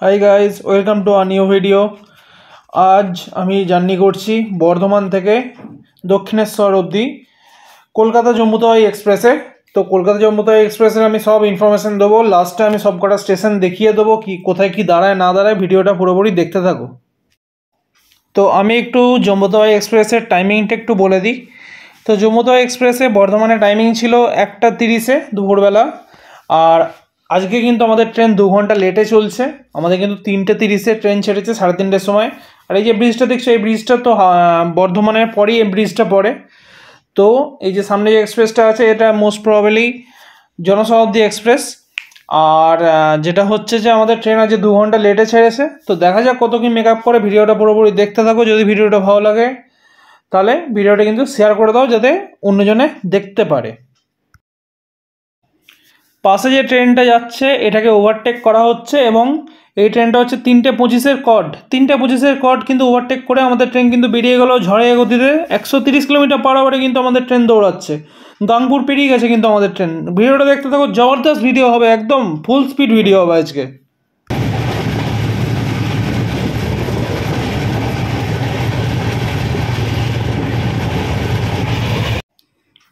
Hi guys, welcome to a new video. আজ আমি journey করছি বর্ধমান থেকে দক্ষিণেশ্বর অবধি কলকাতা জম্মুতাওয়াই এক্সপ্রেসে। তো কলকাতা জম্মুতাওয়াই এক্সপ্রেসের আমি সব ইনফরমেশান দেবো, লাস্টে আমি সব কটা স্টেশন দেখিয়ে দেবো কি কোথায় কি দাঁড়ায় না দাঁড়ায়। ভিডিওটা পুরোপুরি দেখতে থাকো। তো আমি একটু জম্মুতাওয়াই এক্সপ্রেসের টাইমিংটা একটু বলে দিই। তো জম্মুতাওয়াই এক্সপ্রেসে বর্ধমানে টাইমিং ছিল 1:30 দুপুরবেলা, আর আজকে কিন্তু আমাদের ট্রেন 2 ঘন্টা লেটে চলছে। আমাদের কিন্তু 3:30 ট্রেন ছেড়েছে 3:30 সময়। আর এই যে ব্রিজটা দেখছো, এই ব্রিজটা তো বর্ধমানের পরেই এই ব্রিজটা পড়ে। তো এই যে সামনে যে এক্সপ্রেসটা আছে এটা মোস্ট প্রবাবলি জনশতাব্দী এক্সপ্রেস। আর যেটা হচ্ছে যে আমাদের ট্রেন আজ 2 ঘন্টা লেটে ছেড়েছে। তো দেখা যাক কত কি মেকআপ করে। ভিডিওটা পুরোপুরি দেখতে থাকো। যদি ভিডিওটা ভালো লাগে তাহলে ভিডিওটা কিন্তু শেয়ার করে দাও যাতে অন্যজনে দেখতে পারে। পাশে যে ট্রেনটা যাচ্ছে এটাকে ওভারটেক করা হচ্ছে, এবং এই ট্রেনটা হচ্ছে 3:25 কড। 3:25 কড কিন্তু ওভারটেক করে আমাদের ট্রেন কিন্তু বেরিয়ে গেল ঝড়ে গতিতে 130 কিলোমিটার/আওয়ারে কিন্তু আমাদের ট্রেন দৌড়াচ্ছে। গাংপুর পেরিয়ে গেছে কিন্তু আমাদের ট্রেন। ভিডিওটা দেখতে থাকো, জবরদস্ত ভিডিও হবে, একদম ফুল স্পিড ভিডিও হবে আজকে।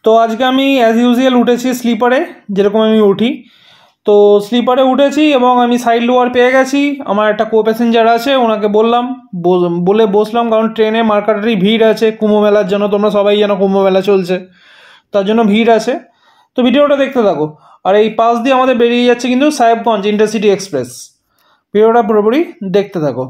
তো আজকে আমি অ্যাজ ইউজুয়াল উঠেছি স্লিপারে, যেরকম আমি উঠি। তো স্লিপারে উঠেছি এবং আমি সাইড লোয়ার পেয়ে গেছি। আমার একটা কো প্যাসেঞ্জার আছে, ওনাকে বললাম, বলে বসলাম, কারণ ট্রেনে মার্কাটারি ভিড় আছে কুম্ভ মেলার জন্য। তোমরা সবাই জানো কুম্ভ মেলা চলছে, তার জন্য ভিড় আছে। তো ভিডিওটা দেখতে থাকো। আর এই পাশ দিয়ে আমাদের বেরিয়ে যাচ্ছে কিন্তু সাহেবগঞ্জ ইন্টারসিটি এক্সপ্রেস। ভিডিওটা পুরোপুরি দেখতে থাকো।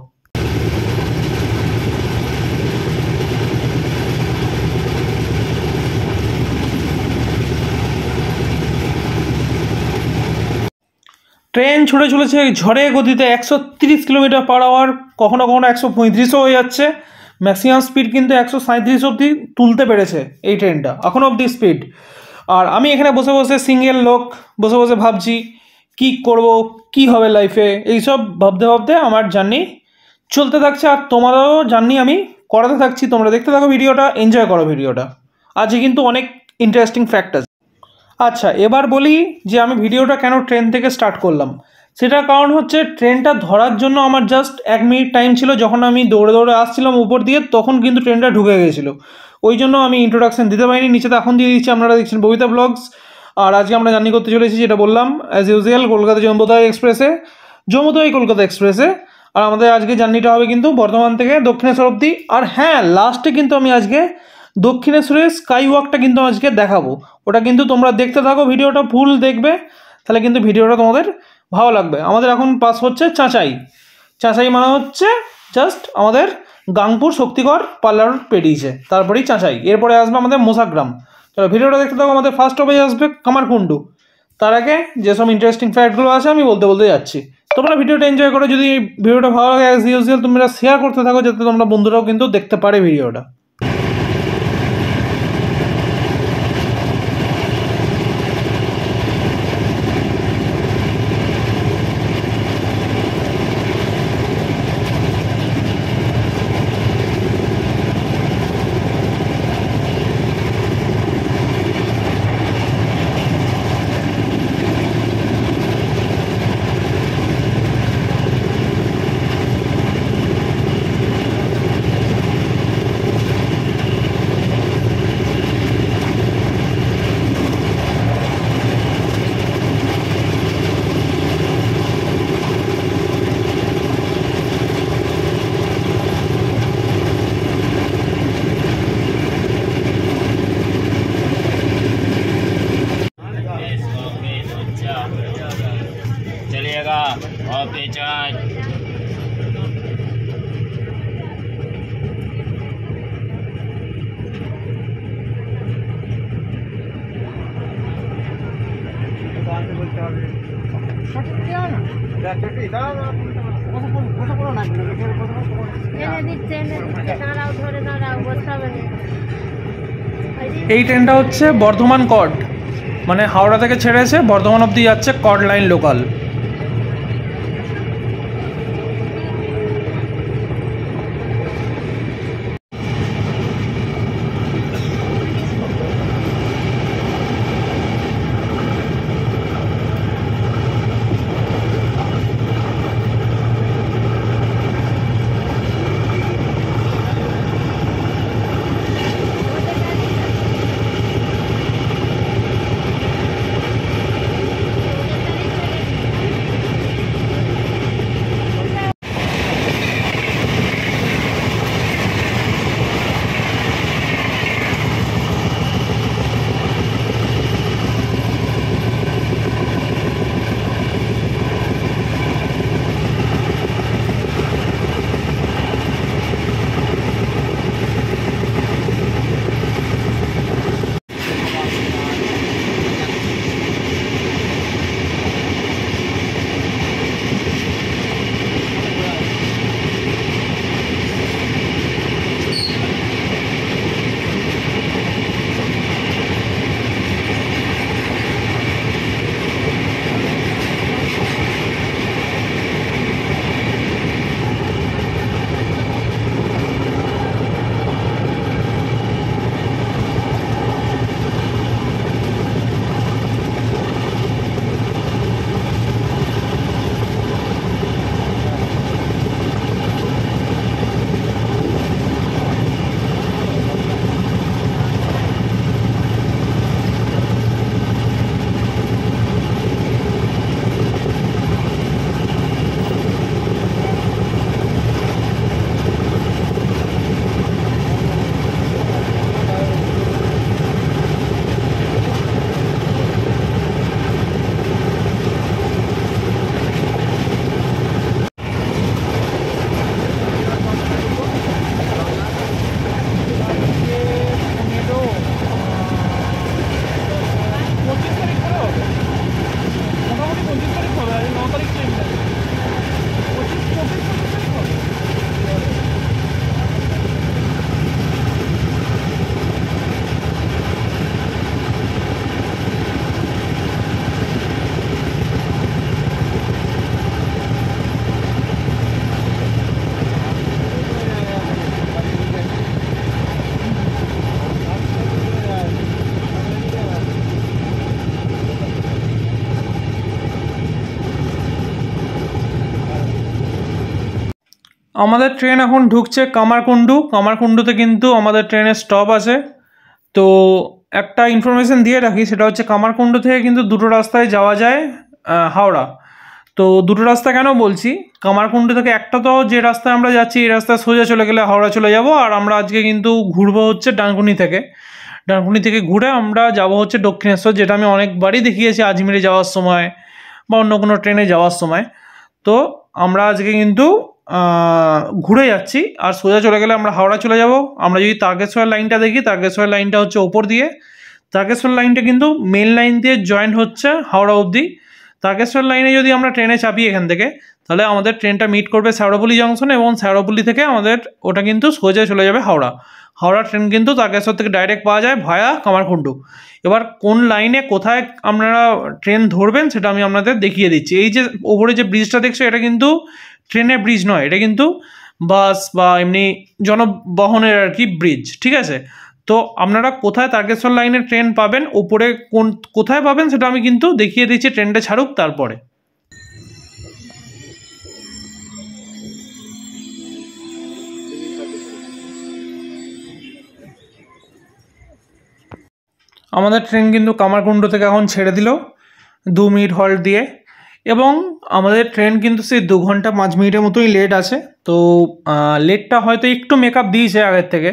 ট্রেন ছুটে চলেছে ঝড়ে গতিতে 130 কিলোমিটার/আওয়ার, কখনো কখনো 135ও হয়ে যাচ্ছে। ম্যাক্সিমাম স্পিড কিন্তু 137 অবধি তুলতে পেরেছে এই ট্রেনটা, এখনও অবধি স্পিড। আর আমি এখানে বসে বসে সিঙ্গেল লোক বসে বসে ভাবছি কি করব, কি হবে লাইফে, এইসব ভাবতে ভাবতে আমার জার্নি চলতে থাকছে। আর তোমাদেরও জার্নি আমি করাতে থাকছি। তোমরা দেখতে থাকো ভিডিওটা, এনজয় করো ভিডিওটা। আজকে কিন্তু অনেক ইন্টারেস্টিং ফ্যাক্ট আছে। আচ্ছা, এবার বলি যে আমি ভিডিওটা কেন ট্রেন থেকে স্টার্ট করলাম। সেটার কারণ হচ্ছে ট্রেনটা ধরার জন্য আমার জাস্ট 1 মিনিট টাইম ছিল। যখন আমি দৌড়ে দৌড়ে আসছিলাম উপর দিয়ে, তখন কিন্তু ট্রেনটা ঢুকে গেছিলো। ওই জন্য আমি ইন্ট্রোডাকশন দিতে পারিনি। নিচেতে এখন দিয়ে দিচ্ছি, আপনারা দেখছেন ববিতা ব্লগস। আর আজকে আমরা জার্নি করতে চলেছি, যেটা বললাম অ্যাজ ইউজুয়াল, কলকাতা জম্মুতাওয়াই এক্সপ্রেসে, জম্মুতাওয়াই কলকাতা এক্সপ্রেসে। আর আমাদের আজকে জার্নিটা হবে কিন্তু বর্ধমান থেকে দক্ষিণেশ্বর অবধি। আর হ্যাঁ, লাস্টে কিন্তু আমি আজকে দক্ষিণেশ্বরের স্কাই ওয়াকটা কিন্তু আজকে দেখাবো। ওটা কিন্তু তোমরা দেখতে থাকো, ভিডিওটা ফুল দেখবে, তাহলে কিন্তু ভিডিওটা তোমাদের ভালো লাগবে। আমাদের এখন পাস হচ্ছে চাঁচাই। চাঁচাই মানে হচ্ছে জাস্ট আমাদের গাংপুর শক্তিগড় পার্লার পেরিয়েছে, তারপরেই চাঁচাই, এরপরে আসবে আমাদের মোসাগ্রাম। চলো ভিডিওটা দেখতে থাকো। আমাদের ফার্স্ট হবে আসবে কামারকুণ্ডু। তার আগে যেসব ইন্টারেস্টিং ফ্যাক্টগুলো আছে আমি বলতে বলতে যাচ্ছি। তোমরা ভিডিওটা এনজয় করো। যদি ভিডিওটা ভালো লাগে অ্যাজ ইউজুয়াল তোমরা শেয়ার করতে থাকো, যাতে তোমরা বন্ধুরাও কিন্তু দেখতে পারে ভিডিওটা। चलिएगा और पेचाज এই ট্রেনটা হচ্ছে বর্ধমান কড, মানে হাওড়া থেকে ছেড়েছে বর্ধমান অবধি যাচ্ছে কড লাইন লোকাল। আমাদের ট্রেন এখন ঢুকছে কামারকুণ্ডুতে, কিন্তু আমাদের ট্রেনের স্টপ আছে। তো একটা ইনফরমেশন দিয়ে রাখি, সেটা হচ্ছে কামারকুণ্ডু থেকে কিন্তু দুটো রাস্তায় যাওয়া যায় হাওড়া। তো দুটো রাস্তা কেন বলছি, কামারকুণ্ডু থেকে একটা তো যে রাস্তায় আমরা যাচ্ছি এই রাস্তায় সোজা চলে গেলে হাওড়া চলে যাব, আর আমরা আজকে কিন্তু ঘুরবো হচ্ছে ডানকুনি থেকে ঘুরে আমরা যাব হচ্ছে দক্ষিণেশ্বর, যেটা আমি অনেকবারই দেখিয়েছি আজমিরে যাওয়ার সময় বা অন্য কোনো ট্রেনে যাওয়ার সময়। তো আমরা আজকে কিন্তু ঘুরে যাচ্ছি, আর সোজা চলে গেলে আমরা হাওড়া চলে যাব। আমরা যদি তারকেশ্বর লাইনটা দেখি, তারকেশ্বর লাইনটা হচ্ছে ওপর দিয়ে, তারকেশ্বর লাইনটা কিন্তু মেন লাইন দিয়ে জয়েন্ট হচ্ছে হাওড়া অবধি। তারকেশ্বর লাইনে যদি আমরা ট্রেনে চাপি এখান থেকে, তাহলে আমাদের ট্রেনটা মিট করবে শ্যাওড়াফুলি জংশনে, এবং শ্যাওড়াফুলি থেকে আমাদের ওটা কিন্তু সোজা চলে যাবে হাওড়া ট্রেন কিন্তু তারকেশ্বর থেকে ডাইরেক্ট পাওয়া যায় ভায়া কামারকুণ্ডু। এবার কোন লাইনে কোথায় আপনারা ট্রেন ধরবেন সেটা আমি আপনাদের দেখিয়ে দিচ্ছি। এই যে ওপরে যে ব্রিজটা দেখছো, এটা কিন্তু ট্রেনের ব্রিজ নয়, এটা কিন্তু বাস বা এমনি জনবহনের আর কি ব্রিজ, ঠিক আছে? তো আপনারা কোথায় তারকেশ্বর লাইনে ট্রেন পাবেন, ওপরে কোথায় পাবেন সেটা আমি কিন্তু দেখিয়ে দিচ্ছি, ট্রেনটা ছাড়ুক তারপরে। আমাদের ট্রেন কিন্তু কামারকুণ্ডু থেকে এখন ছেড়ে দিল 2 মিনিট হল্ট দিয়ে, এবং আমাদের ট্রেন কিন্তু সেই 2 ঘন্টা 5 মিনিটের মতোই লেট আছে। তো লেটটা হয়তো একটু মেকআপ দিয়েছে আগের থেকে,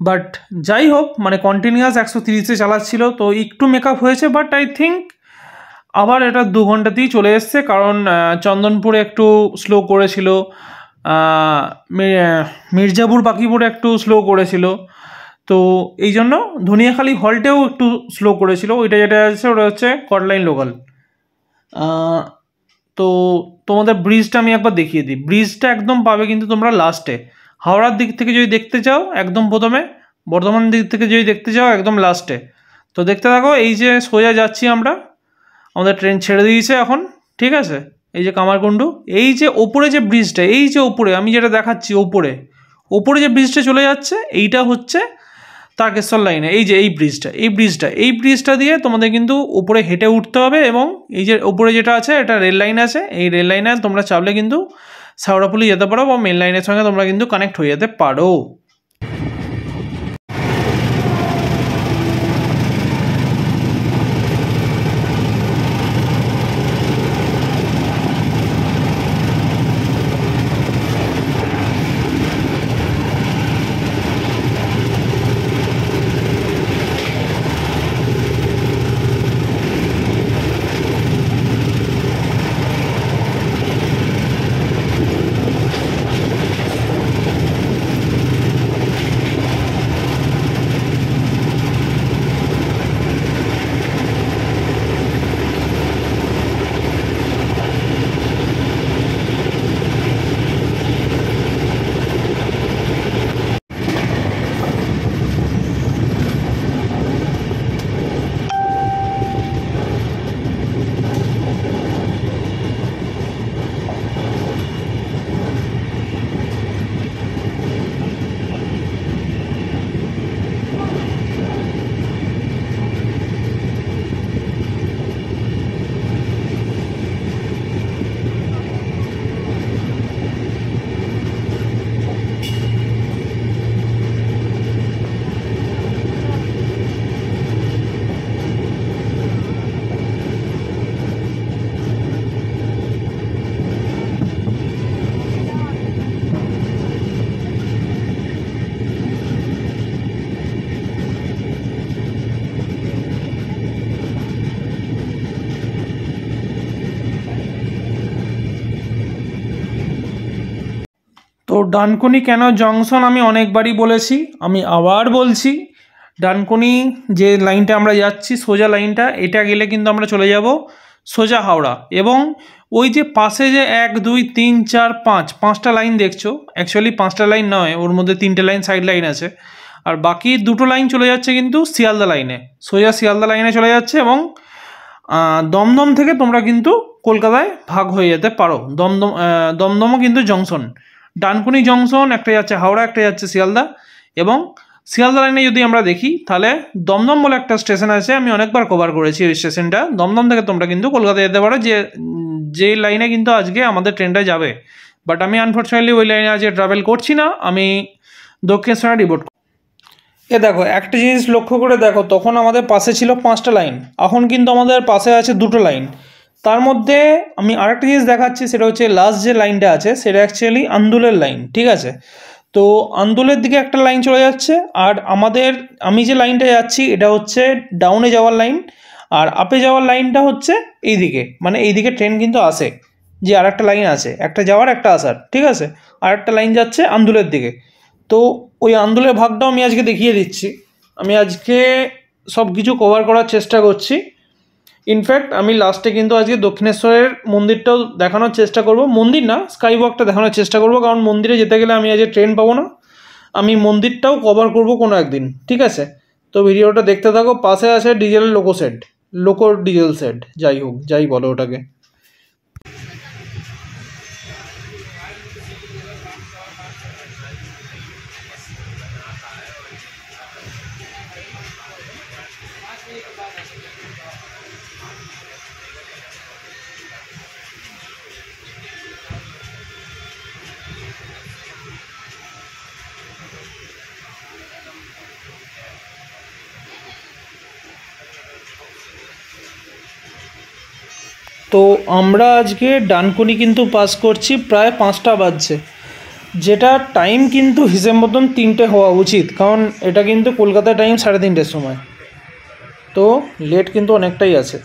বাট যাই হোক, মানে কন্টিনিউয়াস 130-এ চালাচ্ছিল, তো একটু মেকআপ হয়েছে, বাট আই থিঙ্ক আবার এটা 2 ঘন্টাতেই চলে এসছে, কারণ চন্দনপুরে একটু স্লো করেছিল, মির্জাপুর বাকিপুরে একটু স্লো করেছিল, তো এই জন্য ধনিয়াখালী হল্টেও একটু স্লো করেছিল। ওইটা যেটা আছে ওটা হচ্ছে কটলাইন লোকাল। তো তোমাদের ব্রিজটা আমি একবার দেখিয়ে দিই। ব্রিজটা একদম পাবে কিন্তু তোমরা লাস্টে, হাওড়ার দিক থেকে যদি দেখতে চাও একদম প্রথমে, বর্ধমান দিক থেকে যদি দেখতে চাও একদম লাস্টে। তো দেখতে থাকো, এই যে সোজা যাচ্ছি আমরা, আমাদের ট্রেন ছেড়ে দিয়েছে এখন, ঠিক আছে? এই যে কামারকুণ্ডু, এই যে ওপরে যে ব্রিজটা, এই যে ওপরে আমি যেটা দেখাচ্ছি, ওপরে যে ব্রিজটা চলে যাচ্ছে, এইটা হচ্ছে তারকেশ্বর লাইনে। এই যে এই ব্রিজটা দিয়ে তোমাদের কিন্তু উপরে হেঁটে উঠতে হবে, এবং এই যে উপরে যেটা আছে এটা রেল লাইন আছে, এই রেল লাইনে তোমরা চাপলে কিন্তু শ্যাওড়াফুলি যেতে পারো, বা মেন লাইনের সঙ্গে তোমরা কিন্তু কানেক্ট হয়ে যেতে পারো। তো ডানকুনি কেন জংশন আমি অনেকবারই বলেছি, আমি আবার বলছি, ডানকুনি যে লাইনটা আমরা যাচ্ছি সোজা লাইনটা, এটা গেলে কিন্তু আমরা চলে যাব সোজা হাওড়া। এবং ওই যে পাশে যে 1 2 3 4 5 5টা লাইন দেখছো, অ্যাকচুয়ালি 5টা লাইন নয়, ওর মধ্যে 3টে লাইন সাইড লাইন আছে, আর বাকি 2টো লাইন চলে যাচ্ছে কিন্তু শিয়ালদা লাইনে, সোজা শিয়ালদা লাইনে চলে যাচ্ছে। এবং দমদম থেকে তোমরা কিন্তু কলকাতায় ভাগ হয়ে যেতে পারো। দমদমও কিন্তু জংশন, ডানকুনি জংশন, একটা যাচ্ছে হাওড়া, একটা যাচ্ছে শিয়ালদা। এবং শিয়ালদা লাইনে যদি আমরা দেখি, তাহলে দমদম বলে একটা স্টেশন আছে, আমি অনেকবার কভার করেছি ওই স্টেশনটা। দমদম থেকে তোমরা কিন্তু কলকাতা যেতে পারো, যে লাইনে কিন্তু আজকে আমাদের ট্রেনটা যাবে, বাট আমি আনফর্চুনেটলি ওই লাইনে আজকে ট্রাভেল করছি না, আমি দক্ষিণেশ্বরে ডিভোট। দেখো একটা জিনিস লক্ষ্য করে দেখো, তখন আমাদের পাশে ছিল 5টা লাইন, এখন কিন্তু আমাদের পাশে আছে 2টো লাইন। তার মধ্যে আমি আরেকটা জিনিস দেখাচ্ছি, সেটা হচ্ছে লাস্ট যে লাইনটা আছে সেটা অ্যাকচুয়ালি আন্দুলের লাইন, ঠিক আছে। তো আন্দুলের দিকে একটা লাইন চলে যাচ্ছে, আর আমি যে লাইনটা যাচ্ছি এটা হচ্ছে ডাউনে যাওয়ার লাইন, আর আপে যাওয়ার লাইনটা হচ্ছে এইদিকে, মানে এইদিকে ট্রেন কিন্তু আসে, যে আর একটা লাইন আছে, একটা যাওয়ার একটা আসার, ঠিক আছে। আর একটা লাইন যাচ্ছে আন্দুলের দিকে। তো ওই আন্দোলনের ভাগটাও আমি আজকে দেখিয়ে দিচ্ছি। আমি আজকে সব কিছু কভার করার চেষ্টা করছি। ইনফ্যাক্ট আমি লাস্টে কিন্তু আজকে দক্ষিণেশ্বরের মন্দিরটাও দেখানোর চেষ্টা করব, মন্দির না, স্কাই ওয়াকটা দেখানোর চেষ্টা করব, কারণ মন্দিরে যেতে গেলে আমি আজকে ট্রেন পাবো না, আমি মন্দিরটাও কভার করব কোনো একদিন, ঠিক আছে। তো ভিডিওটা দেখতে থাকো। পাশে আছে ডিজেল লোকো ডিজেল সেট, যাই হোক, যাই বলো ওটাকে। তো আমরা আজকে ডানকুনি কিন্তু পাস করছি, প্রায় 5টা বাজছে, যেটা টাইম কিন্তু হিসেব মতন 3টে হওয়া উচিত, কারণ এটা কিন্তু কলকাতার টাইম 3:30-এর সময়, তো লেট কিন্তু অনেকটাই আছে।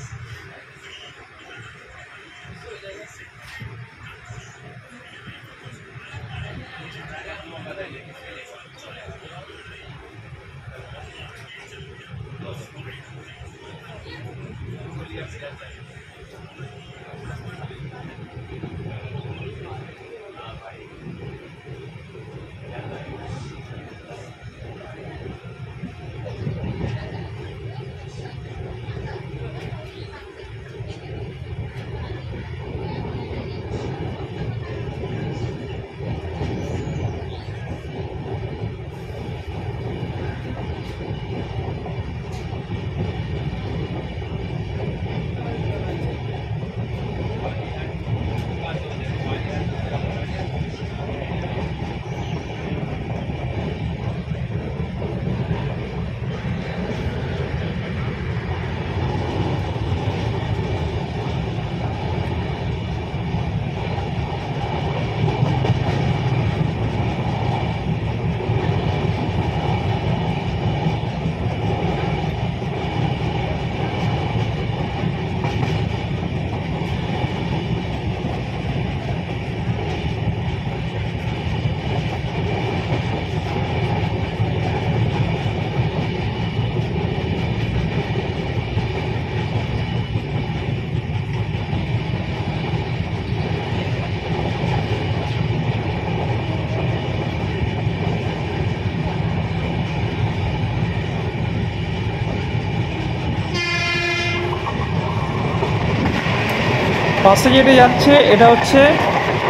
পাশে যেটা যাচ্ছে এটা হচ্ছে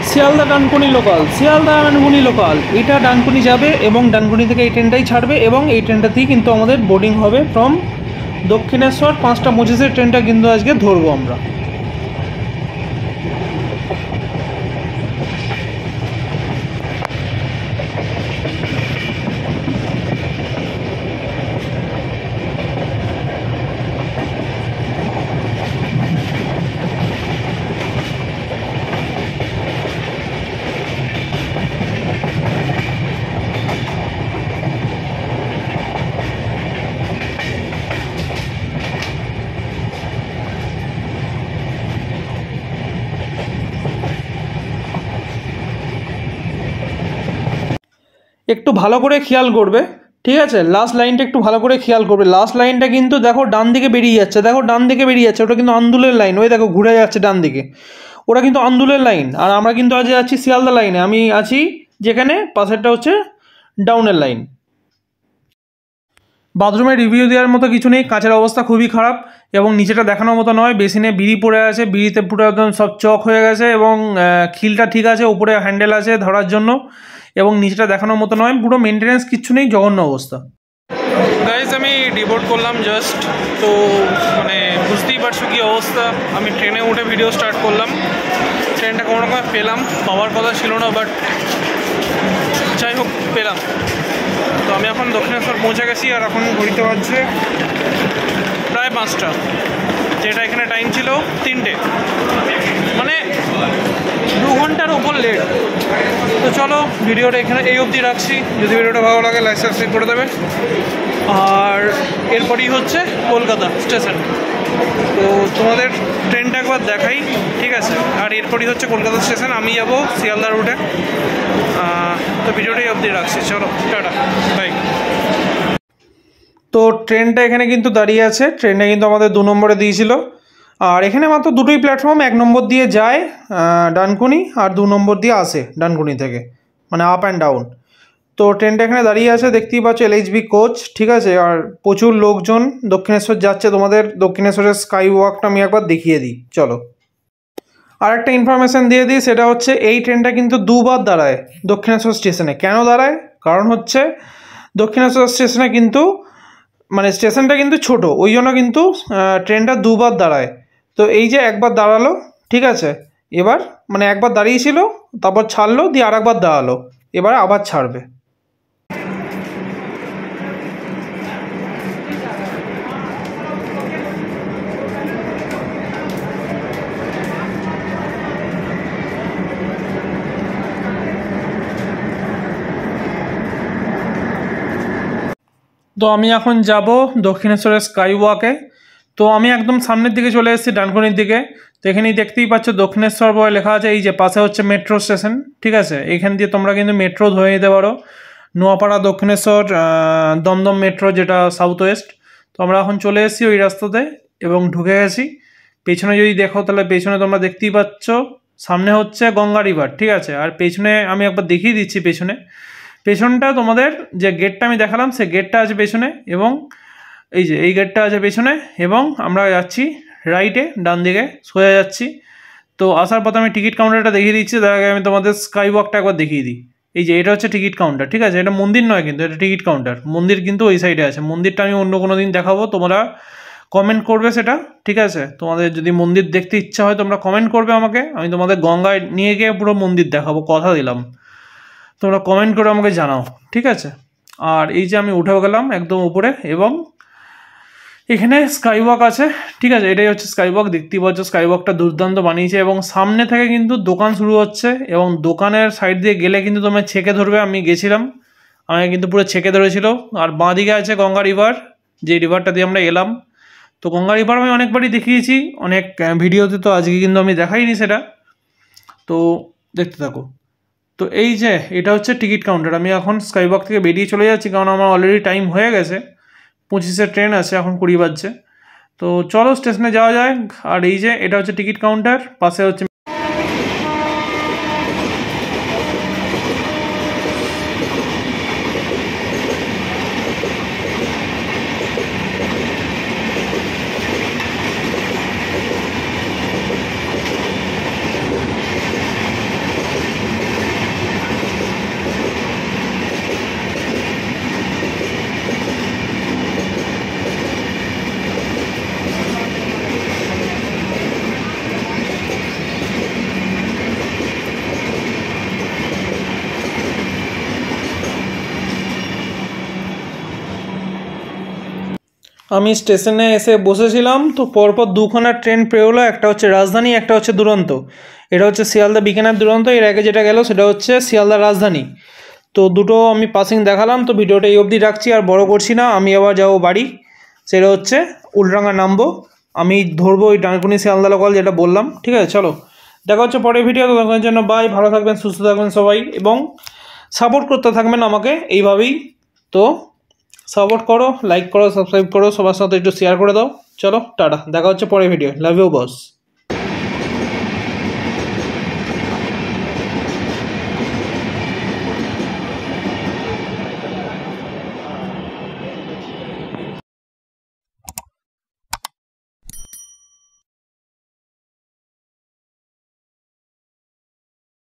শিয়ালদা ডানকুনি লোকাল, এটা ডানকুনি যাবে এবং ডানকুনি থেকে এই ট্রেনটাই ছাড়বে, এবং এই ট্রেনটাতেই কিন্তু আমাদের বোর্ডিং হবে ফ্রম দক্ষিণেশ্বর। 5টা 25-এর ট্রেনটা কিন্তু আজকে ধরবো আমরা। একটু ভালো করে খেয়াল করবে, ঠিক আছে, লাস্ট লাইনটা একটু ভালো করে খেয়াল করবে। লাস্ট লাইনটা কিন্তু দেখো ডান দিকে বেরিয়ে যাচ্ছে, ওটা কিন্তু আন্দুলের লাইন, ওই দেখো ঘুরে যাচ্ছে ডান দিকে, ওটা কিন্তু আন্দুলের লাইন। আর আমরা কিন্তু আজ আছি শিয়ালদা লাইনে, আমি আছি যেখানে পাশেরটা হচ্ছে ডাউনের লাইন। বাথরুমে রিভিউ দেওয়ার মতো কিছু নেই, কাঁচের অবস্থা খুবই খারাপ, এবং নিচেটা দেখানোর মতো নয়। বেসিনে বিড়ি পড়ে আছে, বিড়িতে পুরো একদম সব চক হয়ে গেছে, এবং খিলটা ঠিক আছে, উপরে হ্যান্ডেল আছে ধরার জন্য, এবং নিচেটা দেখানোর মতো নয়, পুরো মেনটেন্যান্স কিচ্ছু নেই, জঘন্য অবস্থা। গাইজ আমি ডিবোর্ড করলাম জাস্ট, তো মানে বুঝতেই পারছো কী অবস্থা। আমি ট্রেনে উঠে ভিডিও স্টার্ট করলাম, ট্রেনটা কোনো রকম পেলাম, পাওয়ার কথা ছিল না, বাট যাই হোক পেলাম। তো আমি এখন দক্ষিণেশ্বর পৌঁছে গেছি, আর এখন ঘড়িতে বাজছে প্রায় 5টা, যেটা এখানে টাইম ছিল 3টে, মানে 2 ঘন্টার ওপর লেট। তো চলো ভিডিওটা এখানে এই অবধি রাখছি। যদি ভিডিওটা ভালো লাগে লাইক সাবস্ক্রাইব করে দেবে। আর এরপরই হচ্ছে কলকাতা স্টেশন, তো তোমাদের ট্রেনটা একবার দেখাই, ঠিক আছে? আর এরপরই হচ্ছে কলকাতা স্টেশন, আমি যাবো শিয়ালদা রুটে। তো ভিডিওটাই অবধি রাখছি, চলো টাটা বাই। তো ট্রেনটা এখানে কিন্তু দাঁড়িয়ে আছে, ট্রেনটা কিন্তু আমাদের 2 নম্বরে দিয়েছিল। আর এখানে মাত্র 2টোই প্ল্যাটফর্ম, 1 নম্বর দিয়ে যায় ডানকুনি, আর 2 নম্বর দিয়ে আসে ডানকুনি থেকে, মানে আপ অ্যান্ড ডাউন। তো ট্রেনটা এখানে দাঁড়িয়ে আছে, দেখতেই পাচ্ছ LHB কোচ, ঠিক আছে? আর প্রচুর লোকজন দক্ষিণেশ্বর যাচ্ছে। তোমাদের দক্ষিণেশ্বরের স্কাই ওয়াকটা আমি একবার দেখিয়ে দিই, চলো। আর একটা ইনফরমেশান দিয়ে দিই, সেটা হচ্ছে এই ট্রেনটা কিন্তু 2বার দাঁড়ায় দক্ষিণেশ্বর স্টেশনে। কেন দাঁড়ায়? কারণ হচ্ছে দক্ষিণেশ্বর স্টেশনে কিন্তু মানে স্টেশনটা কিন্তু ছোট, ওই জন্য কিন্তু ট্রেনটা 2বার দাঁড়ায়। তো এই যে একবার দাঁড়ালো, ঠিক আছে, এবার মানে একবার দাঁড়িয়েছিল, তারপর ছাড়লো, দিয়ে আরেকবার দাঁড়ালো, এবারে আবার ছাড়বে। তো আমি এখন যাব দক্ষিণেশ্বরের স্কাই ওয়াকে। তো আমি একদম সামনের দিকে চলে এসেছি, ডানকুনির দিকে। তো এখানেই দেখতেই পাচ্ছ দক্ষিণেশ্বর বলে লেখা আছে। এই যে পাশে হচ্ছে মেট্রো স্টেশন, ঠিক আছে? এইখান দিয়ে তোমরা কিন্তু মেট্রো ধরে নিতে পারো, নোয়াপাড়া দক্ষিণেশ্বর দমদম মেট্রো, যেটা সাউথ ওয়েস্ট। তো আমরা এখন চলে এসেছি ওই রাস্তাতে এবং ঢুকে গেছি। পেছনে যদি দেখো তাহলে পেছনে তোমরা দেখতেই পাচ্ছ, সামনে হচ্ছে গঙ্গা রিভার, ঠিক আছে? আর পেছনে আমি একবার দেখিয়ে দিচ্ছি, পেছনটা তোমাদের যে গেটটা আমি দেখালাম, সে গেটটা আছে পেছনে, এবং এই যে এই গেটটা আছে পেছনে, এবং আমরা যাচ্ছি রাইটে, ডান দিকে সোজা যাচ্ছি। তো আসার পথে আমি টিকিট কাউন্টারটা দেখিয়ে দিচ্ছি, তার আগে আমি তোমাদের স্কাই ওয়াকটা একবার দেখিয়ে দিই। এই যে এটা হচ্ছে টিকিট কাউন্টার, ঠিক আছে? এটা মন্দির নয় কিন্তু, এটা টিকিট কাউন্টার। মন্দির কিন্তু ওই সাইডে আছে, মন্দিরটা আমি অন্য কোনো দিন দেখাবো, তোমরা কমেন্ট করবে সেটা, ঠিক আছে? তোমাদের যদি মন্দির দেখতে ইচ্ছা হয় তোমরা কমেন্ট করবে আমাকে, আমি তোমাদের গঙ্গায় নিয়ে গিয়ে পুরো মন্দির দেখাবো, কথা দিলাম। তোমরা কমেন্ট করে আমাকে জানাও, ঠিক আছে? আর এই যে আমি উঠেও গেলাম একদম উপরে, এবং এখানে স্কাই ওয়াক আছে, ঠিক আছে? এটাই হচ্ছে স্কাই ওয়াক, দেখতেই পাচ্ছ স্কাই ওয়াকটা দুর্দান্ত বানিয়েছে। এবং সামনে থেকে কিন্তু দোকান শুরু হচ্ছে, এবং দোকানের সাইড দিয়ে গেলে কিন্তু তোমরা ছেঁকে ধরবে। আমি গেছিলাম, আমাকে কিন্তু পুরো ছেঁকে ধরেছিল। আর বাঁ দিকে আছে গঙ্গা রিভার, যে রিভারটা দিয়ে আমরা এলাম। তো গঙ্গা রিভার আমি অনেকবারই দেখিয়েছি, অনেক ভিডিওতে, তো আজকে কিন্তু আমি দেখাইনি সেটা, তো দেখতে থাকো। তো এই যে এটা হচ্ছে টিকিট কাউন্টার। আমি এখন স্কাই ওয়াক থেকে বেরিয়ে চলে যাচ্ছি, কারণ আমার অলরেডি টাইম হয়ে গেছে, 25-এর ট্রেন আছে, এখন 20 বাজছে। তো চলো স্টেশনে যাওয়া যায়। আর এই যে এটা হচ্ছে টিকিট কাউন্টার, পাশে হচ্ছে আমি স্টেশনে এসে বসেছিলাম। তো পরপর 2খানা ট্রেন পেরোলো, একটা হচ্ছে রাজধানী, একটা হচ্ছে দুরন্ত। এটা হচ্ছে শিয়ালদা বিকানের দুরন্ত, এর আগে যেটা গেল সেটা হচ্ছে শিয়ালদা রাজধানী। তো দুটো আমি পাসিং দেখালাম। তো ভিডিওটা এই অবধি রাখছি, আর বড় করছি না। আমি আবার যাবো বাড়ি, সেটা হচ্ছে উলডাঙ্গা নামবো। আমি ধরবো ওই ডানকুনি শিয়ালদা লোকাল, যেটা বললাম, ঠিক আছে? চলো দেখা হচ্ছে পরের ভিডিও। ততক্ষণের জন্য বাই, ভালো থাকবেন, সুস্থ থাকবেন সবাই, এবং সাপোর্ট করতে থাকবেন আমাকে এইভাবেই। তো সাপোর্ট করো, লাইক করো, সাবস্ক্রাইব করো, সবার সাথে একটু শেয়ার করে দাও। চলো টাটা, দেখা হচ্ছে পরের ভিডিও। Love you boss.